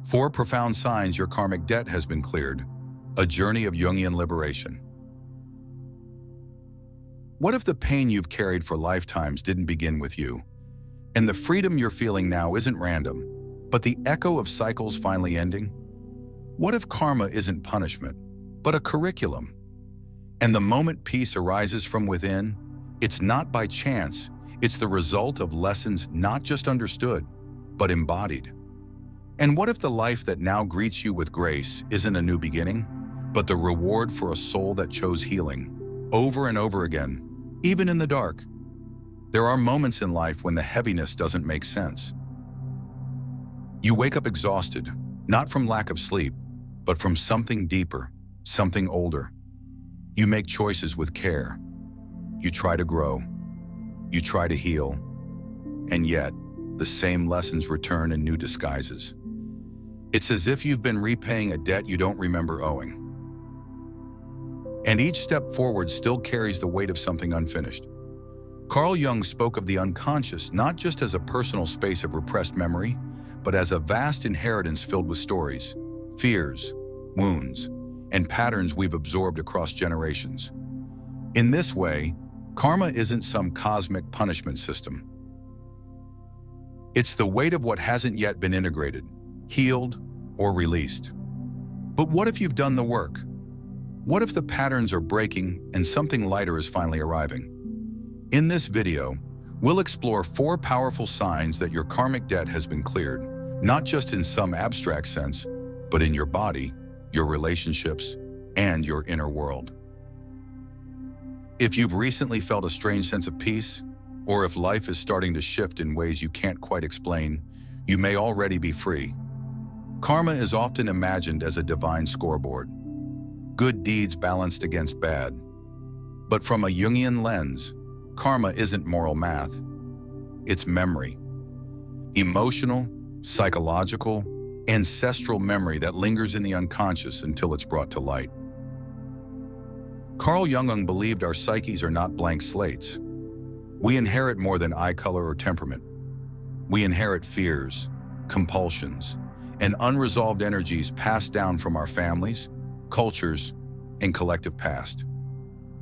4 profound signs your karmic debt has been cleared. A journey of Jungian liberation. What if the pain you've carried for lifetimes didn't begin with you? And the freedom you're feeling now isn't random, but the echo of cycles finally ending? What if karma isn't punishment, but a curriculum? And the moment peace arises from within, it's not by chance, it's the result of lessons not just understood, but embodied. And what if the life that now greets you with grace isn't a new beginning, but the reward for a soul that chose healing, over and over again, even in the dark? There are moments in life when the heaviness doesn't make sense. You wake up exhausted, not from lack of sleep, but from something deeper, something older. You make choices with care. You try to grow. You try to heal. And yet, the same lessons return in new disguises. It's as if you've been repaying a debt you don't remember owing. And each step forward still carries the weight of something unfinished. Carl Jung spoke of the unconscious not just as a personal space of repressed memory, but as a vast inheritance filled with stories, fears, wounds, and patterns we've absorbed across generations. In this way, karma isn't some cosmic punishment system. It's the weight of what hasn't yet been integrated, healed, or released. But what if you've done the work? What if the patterns are breaking and something lighter is finally arriving? In this video, we'll explore 4 powerful signs that your karmic debt has been cleared, not just in some abstract sense, but in your body, your relationships, and your inner world. If you've recently felt a strange sense of peace, or if life is starting to shift in ways you can't quite explain, you may already be free. Karma is often imagined as a divine scoreboard, good deeds balanced against bad. But from a Jungian lens, karma isn't moral math. It's memory. Emotional, psychological, ancestral memory that lingers in the unconscious until it's brought to light. Carl Jung believed our psyches are not blank slates. We inherit more than eye color or temperament. We inherit fears, compulsions, and unresolved energies passed down from our families, cultures, and collective past.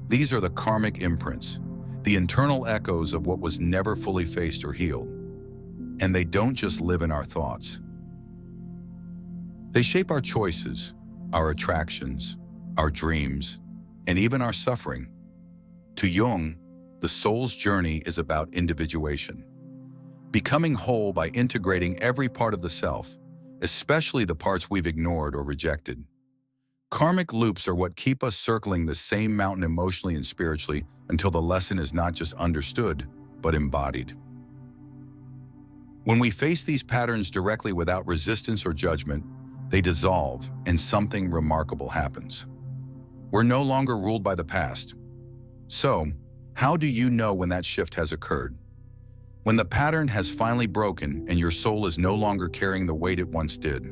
These are the karmic imprints, the internal echoes of what was never fully faced or healed. And they don't just live in our thoughts. They shape our choices, our attractions, our dreams, and even our suffering. To Jung, the soul's journey is about individuation, becoming whole by integrating every part of the self, especially the parts we've ignored or rejected. Karmic loops are what keep us circling the same mountain emotionally and spiritually until the lesson is not just understood, but embodied. When we face these patterns directly without resistance or judgment, they dissolve and something remarkable happens. We're no longer ruled by the past. So, how do you know when that shift has occurred? When the pattern has finally broken and your soul is no longer carrying the weight it once did.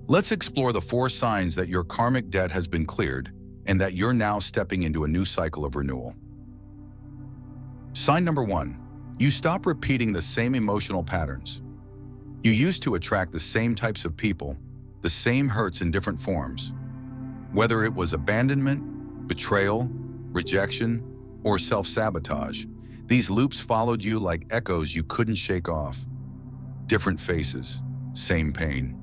Let's explore the 4 signs that your karmic debt has been cleared and that you're now stepping into a new cycle of renewal. Sign number 1, you stop repeating the same emotional patterns. You used to attract the same types of people, the same hurts in different forms. Whether it was abandonment, betrayal, rejection, or self-sabotage, these loops followed you like echoes you couldn't shake off. Different faces, same pain.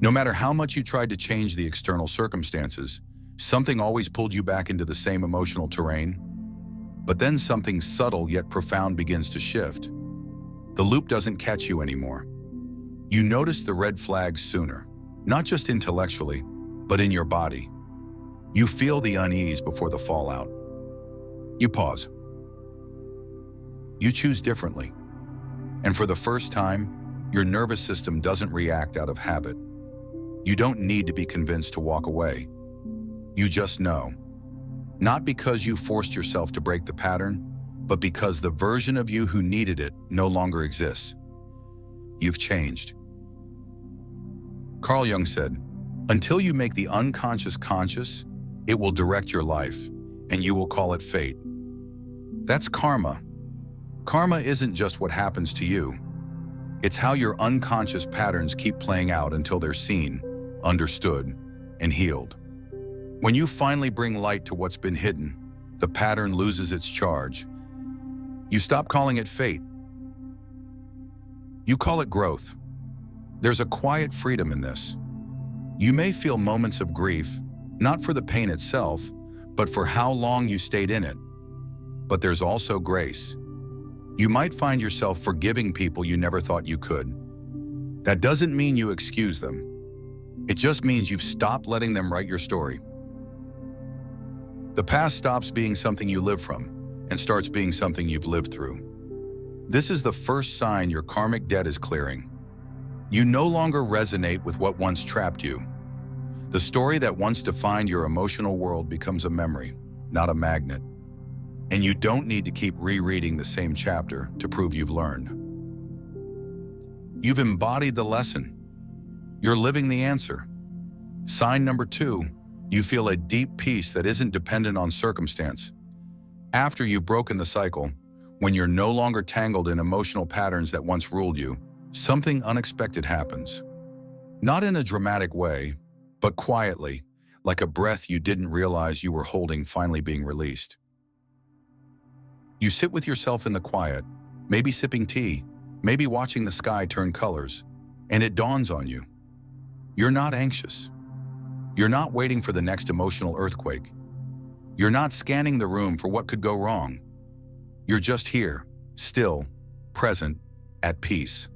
No matter how much you tried to change the external circumstances, something always pulled you back into the same emotional terrain. But then something subtle yet profound begins to shift. The loop doesn't catch you anymore. You notice the red flags sooner, not just intellectually, but in your body. You feel the unease before the fallout. You pause. You choose differently. And for the first time, your nervous system doesn't react out of habit. You don't need to be convinced to walk away. You just know. Not because you forced yourself to break the pattern, but because the version of you who needed it no longer exists. You've changed. Carl Jung said, "Until you make the unconscious conscious, it will direct your life, and you will call it fate." That's karma. Karma isn't just what happens to you. It's how your unconscious patterns keep playing out until they're seen, understood, and healed. When you finally bring light to what's been hidden, the pattern loses its charge. You stop calling it fate. You call it growth. There's a quiet freedom in this. You may feel moments of grief, not for the pain itself, but for how long you stayed in it. But there's also grace. You might find yourself forgiving people you never thought you could. That doesn't mean you excuse them. It just means you've stopped letting them write your story. The past stops being something you live from and starts being something you've lived through. This is the first sign your karmic debt is clearing. You no longer resonate with what once trapped you. The story that once defined your emotional world becomes a memory, not a magnet. And you don't need to keep rereading the same chapter to prove you've learned. You've embodied the lesson. You're living the answer. Sign number 2, you feel a deep peace that isn't dependent on circumstance. After you've broken the cycle, when you're no longer tangled in emotional patterns that once ruled you, something unexpected happens. Not in a dramatic way, but quietly, like a breath you didn't realize you were holding finally being released. You sit with yourself in the quiet, maybe sipping tea, maybe watching the sky turn colors, and it dawns on you. You're not anxious. You're not waiting for the next emotional earthquake. You're not scanning the room for what could go wrong. You're just here, still, present, at peace.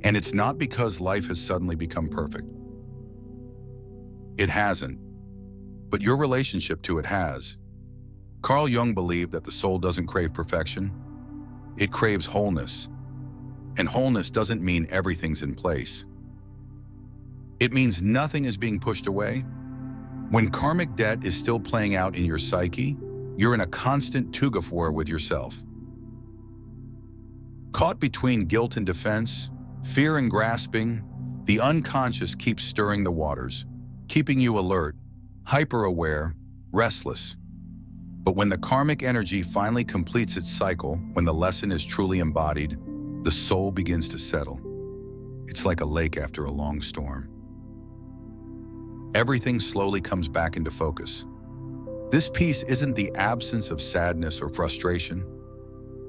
And it's not because life has suddenly become perfect. It hasn't, but your relationship to it has. Carl Jung believed that the soul doesn't crave perfection. It craves wholeness. And wholeness doesn't mean everything's in place. It means nothing is being pushed away. When karmic debt is still playing out in your psyche, you're in a constant tug-of-war with yourself. Caught between guilt and defense, fear and grasping, the unconscious keeps stirring the waters, keeping you alert, hyper-aware, restless. But when the karmic energy finally completes its cycle, when the lesson is truly embodied, the soul begins to settle. It's like a lake after a long storm. Everything slowly comes back into focus. This peace isn't the absence of sadness or frustration.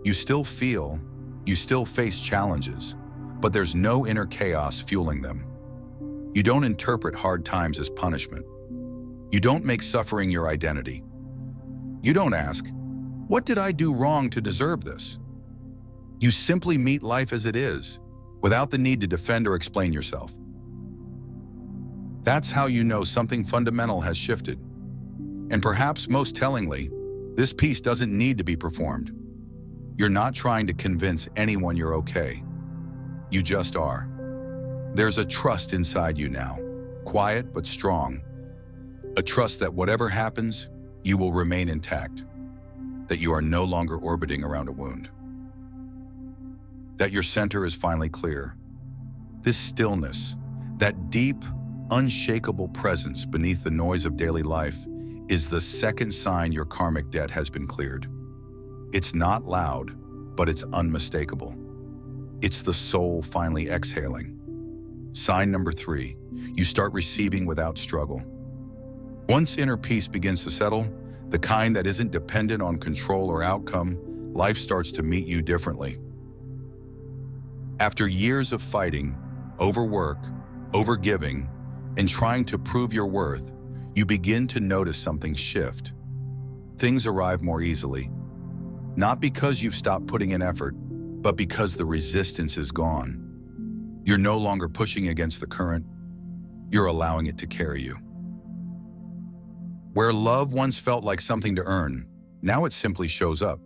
You still feel, you still face challenges, but there's no inner chaos fueling them. You don't interpret hard times as punishment. You don't make suffering your identity. You don't ask, what did I do wrong to deserve this? You simply meet life as it is, without the need to defend or explain yourself. That's how you know something fundamental has shifted. And perhaps most tellingly, this peace doesn't need to be performed. You're not trying to convince anyone you're okay. You just are. There's a trust inside you now, quiet but strong. A trust that whatever happens, you will remain intact. That you are no longer orbiting around a wound. That your center is finally clear. This stillness, that deep, unshakable presence beneath the noise of daily life, is the second sign your karmic debt has been cleared. It's not loud, but it's unmistakable. It's the soul finally exhaling. Sign number 3, you start receiving without struggle. Once inner peace begins to settle, the kind that isn't dependent on control or outcome, life starts to meet you differently. After years of fighting, overwork, overgiving, and trying to prove your worth, you begin to notice something shift. Things arrive more easily. Not because you've stopped putting in effort, but because the resistance is gone. You're no longer pushing against the current. You're allowing it to carry you. Where love once felt like something to earn, now it simply shows up.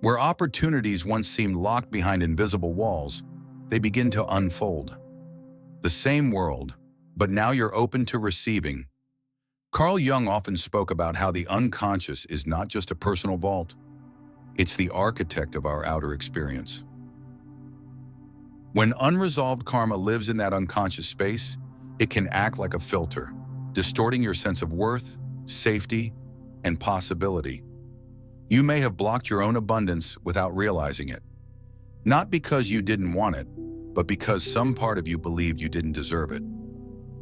Where opportunities once seemed locked behind invisible walls, they begin to unfold. The same world, but now you're open to receiving. Carl Jung often spoke about how the unconscious is not just a personal vault. It's the architect of our outer experience. When unresolved karma lives in that unconscious space, it can act like a filter, distorting your sense of worth, safety, and possibility. You may have blocked your own abundance without realizing it. Not because you didn't want it, but because some part of you believed you didn't deserve it.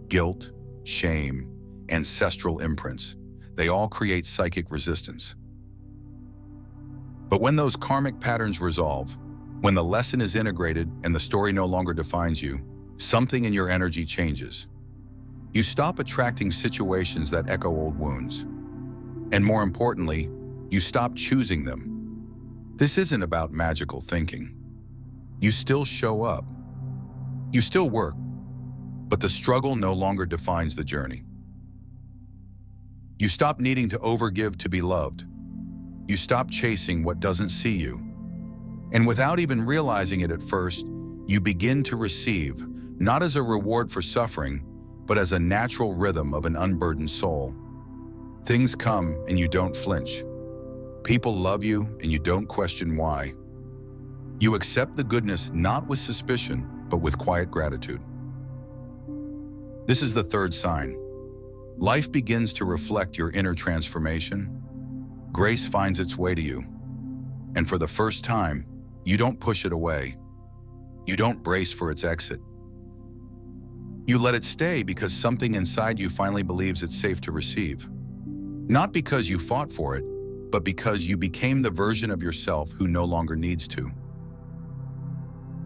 Guilt, shame, ancestral imprints, they all create psychic resistance. But when those karmic patterns resolve, when the lesson is integrated and the story no longer defines you, something in your energy changes. You stop attracting situations that echo old wounds. And more importantly, you stop choosing them. This isn't about magical thinking. You still show up. You still work, but the struggle no longer defines the journey. You stop needing to overgive to be loved. You stop chasing what doesn't see you. And without even realizing it at first, you begin to receive, not as a reward for suffering, but as a natural rhythm of an unburdened soul. Things come and you don't flinch. People love you and you don't question why. You accept the goodness not with suspicion, but with quiet gratitude. This is the third sign. Life begins to reflect your inner transformation. Grace finds its way to you. And for the first time, you don't push it away. You don't brace for its exit. You let it stay because something inside you finally believes it's safe to receive. Not because you fought for it, but because you became the version of yourself who no longer needs to.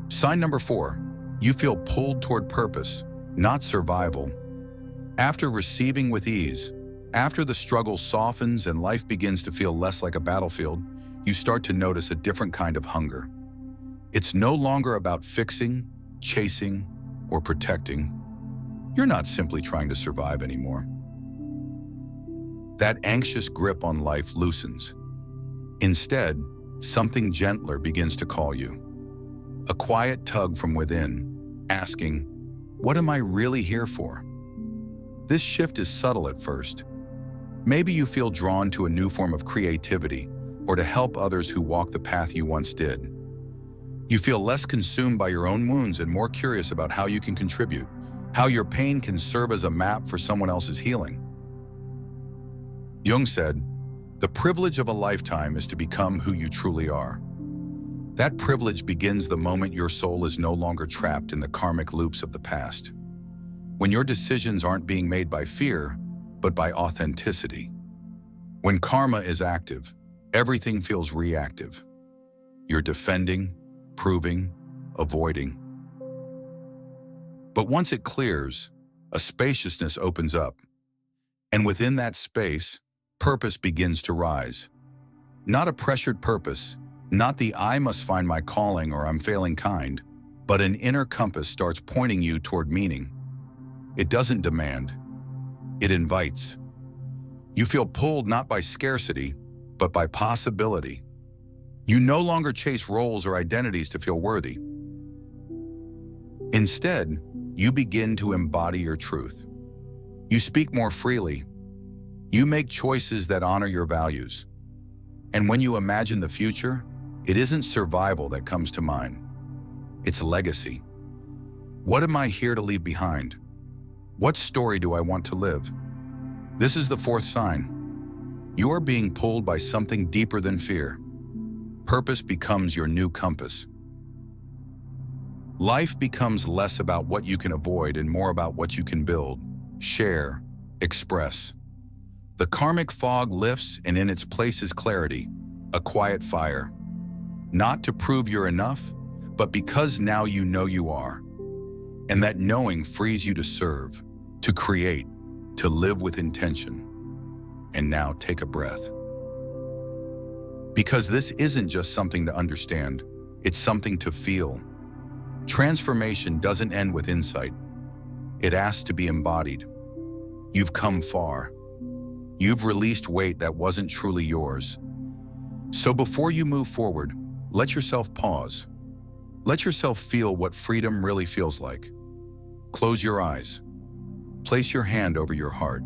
Sign number 4, you feel pulled toward purpose, not survival. After receiving with ease, after the struggle softens and life begins to feel less like a battlefield, you start to notice a different kind of hunger. It's no longer about fixing, chasing, or protecting. You're not simply trying to survive anymore. That anxious grip on life loosens. Instead, something gentler begins to call you. A quiet tug from within, asking, "What am I really here for?" This shift is subtle at first. Maybe you feel drawn to a new form of creativity or to help others who walk the path you once did. You feel less consumed by your own wounds and more curious about how you can contribute, how your pain can serve as a map for someone else's healing. Jung said, "The privilege of a lifetime is to become who you truly are." That privilege begins the moment your soul is no longer trapped in the karmic loops of the past. When your decisions aren't being made by fear, but by authenticity. When karma is active, everything feels reactive. You're defending, proving, avoiding. But once it clears, a spaciousness opens up. And within that space, purpose begins to rise. Not a pressured purpose, not the "I must find my calling or I'm failing" kind, but an inner compass starts pointing you toward meaning. It doesn't demand. It invites. You feel pulled not by scarcity, but by possibility. You no longer chase roles or identities to feel worthy. Instead, you begin to embody your truth. You speak more freely. You make choices that honor your values. And when you imagine the future, it isn't survival that comes to mind. It's legacy. What am I here to leave behind? What story do I want to live? This is the fourth sign. You are being pulled by something deeper than fear. Purpose becomes your new compass. Life becomes less about what you can avoid and more about what you can build, share, express. The karmic fog lifts and in its place is clarity, a quiet fire. Not to prove you're enough, but because now you know you are. And that knowing frees you to serve, to create, to live with intention. And now take a breath. Because this isn't just something to understand, it's something to feel. Transformation doesn't end with insight. It asks to be embodied. You've come far. You've released weight that wasn't truly yours. So before you move forward, let yourself pause. Let yourself feel what freedom really feels like. Close your eyes. Place your hand over your heart.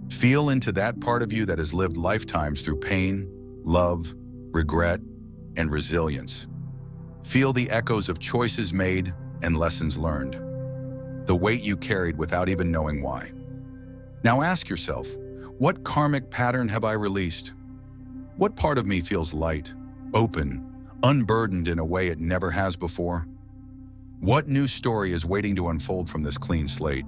Feel into that part of you that has lived lifetimes through pain, love, regret, and resilience. Feel the echoes of choices made and lessons learned. The weight you carried without even knowing why. Now ask yourself, what karmic pattern have I released? What part of me feels light, open, unburdened in a way it never has before? What new story is waiting to unfold from this clean slate?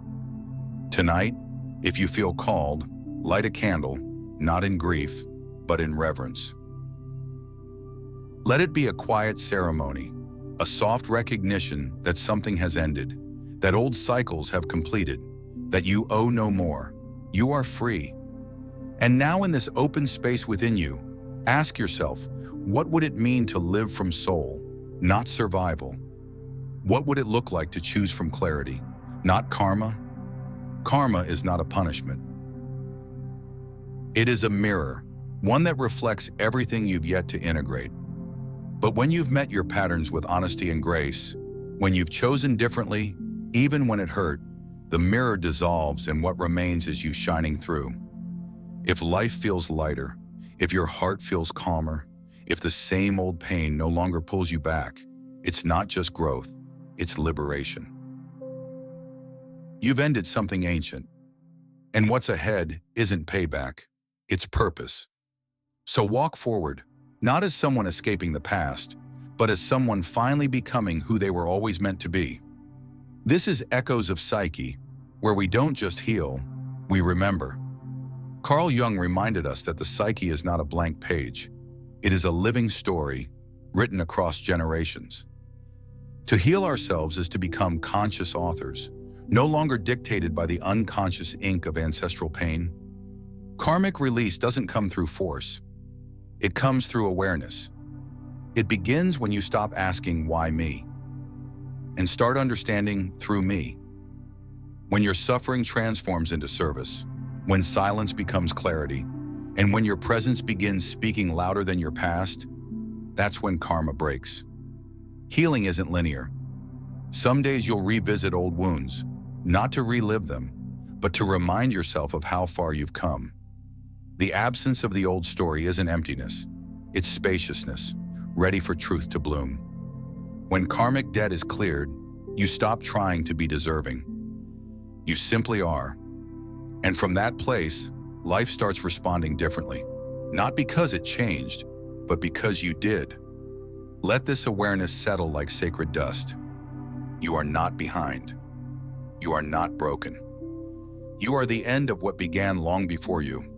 Tonight, if you feel called, light a candle, not in grief, but in reverence. Let it be a quiet ceremony, a soft recognition that something has ended, that old cycles have completed, that you owe no more. You are free. And now in this open space within you, ask yourself, what would it mean to live from soul, not survival? What would it look like to choose from clarity, not karma? Karma is not a punishment. It is a mirror, one that reflects everything you've yet to integrate. But when you've met your patterns with honesty and grace, when you've chosen differently, even when it hurt, the mirror dissolves and what remains is you shining through. If life feels lighter, if your heart feels calmer, if the same old pain no longer pulls you back, it's not just growth, it's liberation. You've ended something ancient, and what's ahead isn't payback, it's purpose. So walk forward, not as someone escaping the past, but as someone finally becoming who they were always meant to be. This is Echoes of Psyche, where we don't just heal, we remember. Carl Jung reminded us that the psyche is not a blank page. It is a living story, written across generations. To heal ourselves is to become conscious authors, no longer dictated by the unconscious ink of ancestral pain. Karmic release doesn't come through force. It comes through awareness. It begins when you stop asking, why me? And start understanding through me. When your suffering transforms into service, when silence becomes clarity, and when your presence begins speaking louder than your past, that's when karma breaks. Healing isn't linear. Some days you'll revisit old wounds, not to relive them, but to remind yourself of how far you've come. The absence of the old story isn't emptiness, it's spaciousness, ready for truth to bloom. When karmic debt is cleared, you stop trying to be deserving. You simply are. And from that place, life starts responding differently, not because it changed, but because you did. Let this awareness settle like sacred dust. You are not behind. You are not broken. You are the end of what began long before you.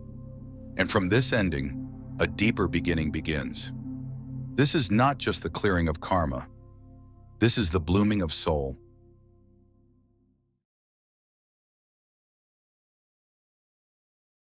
And from this ending, a deeper beginning begins. This is not just the clearing of karma. This is the blooming of soul,